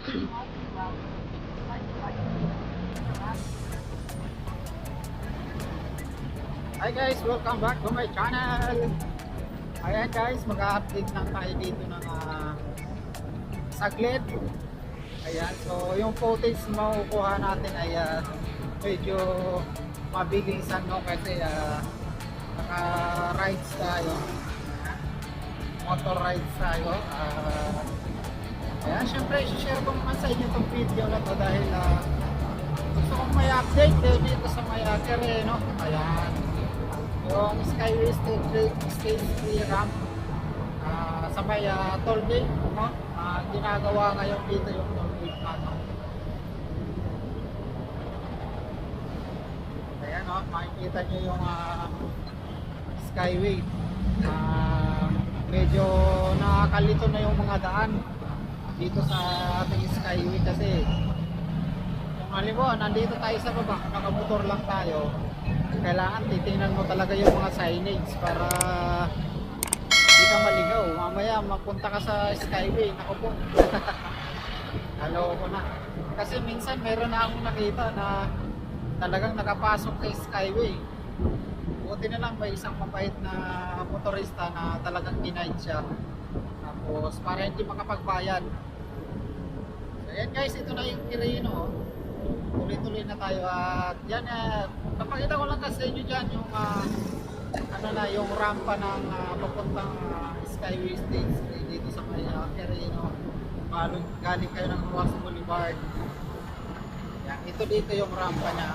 Hi guys, welcome back to my channel. Ayan guys, mag-update lang tayo dito ng saglit. Ayan, so yung footage makukuha natin ay medyo mabilisan, no, kasi naka-rides tayo, motor rides tayo. Ayan, syempre i-share ko naman sa inyo itong video na to dahil gusto kong may update dito sa may Quirino. Ayan, yung Skyway Stage 3 ramp sa may toll gate, no? Ginagawa ngayon dito yung toll gate na, no? Ayan, no? Makikita nyo yung Skyway. Medyo nakakalito na yung mga daan dito sa ating Skyway kasi kung halimbawa nandito tayo sa baba, nakamotor lang tayo, kailangan titingnan mo talaga yung mga signage para hindi ka maligaw. Mamaya mapunta ka sa Skyway, naku po. Naloko na. Kasi minsan meron na akong nakita na talagang nakapasok sa Skyway. Buti na lang may isang mabait na motorista na talagang denied siya. Tapos para hindi makapagbayad. So yan guys, ito na yung Quirino. Tuloy-tuloy na tayo at yan, napakita ko lang kasi sa inyo dyan yung ano na, yung rampa ng papuntang Skyway Stage dito sa may Quirino. Galing kayo ng Ruas Boulevard. Yan, ito dito yung rampa niya.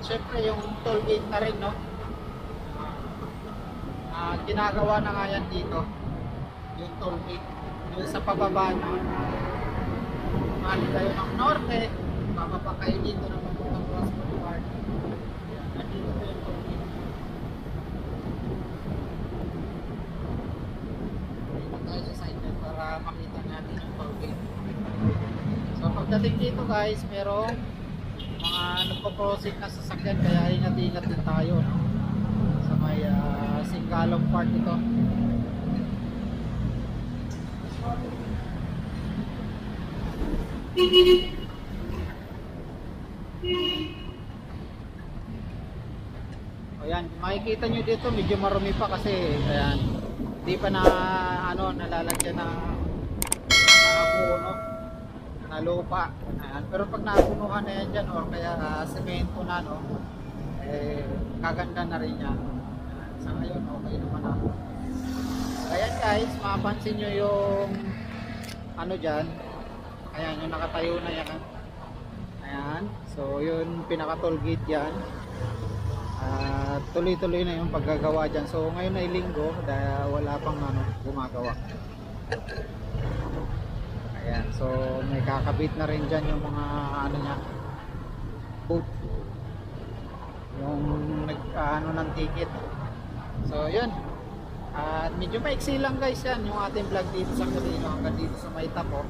Syempre yung toll gate na rin, no? Ginagawa na nga yan dito yung toll gate yung sa pababa na mali kayo ng norte, bababa kayo dito ng papuntang Ruas Boulevard. Yan, nandito po yung toll gate. Dito tayo sa side para makita natin yung toll gate. So pagdating dito guys, merong mga nagpo-crossing na sasakyan, kaya ingat-ingat din tayo, no? Sa may Singalong Park ito. Ayan, makikita nyo dito medyo marumi pa kasi ayan, hindi pa na nalalagyan ng puno na lupa. Ayan, pero pag napunuhan na yan dyan or kaya semento na, no, kaganda na rin yan. Ayan, sa ngayon okay naman ako. Ayan guys, mapansin nyo yung dyan. Ayan, yung nakatayo na yan. Ayan, so yun pinaka toll gate yan. Tuloy-tuloy na yung paggagawa dyan. So ngayon ay linggo dahil wala pang gumagawa. Ayan, so may kakabit na rin dyan yung mga niya, boot, yung ng ticket. So yun, at medyo maiksi lang guys yan yung ating vlog dito sa Quirino hanggang dito sa may tapo.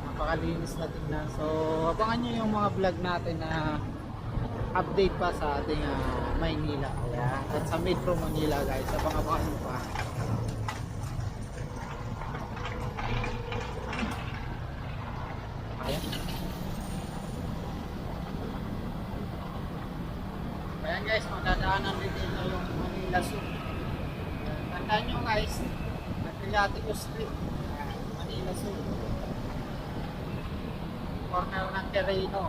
Napakalinis na tingnan. So abangan nyo yung mga vlog natin na update pa sa ating Maynila. Ayan, at sa Metro Manila guys, abangan nyo pa. Ayan guys, magdadaanan din dito yung Manila Zoo. Tandaan nyo guys, Adriatico Street, Manila Zoo, corner ng Quirino.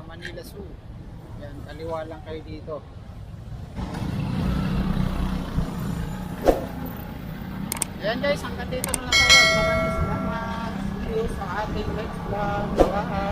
Manila Zoo. Yan, kaliwa lang kayo dito. Ayan guys, hanggang dito na lang tayo. Maraming salamat sa ating next vlog. Bye!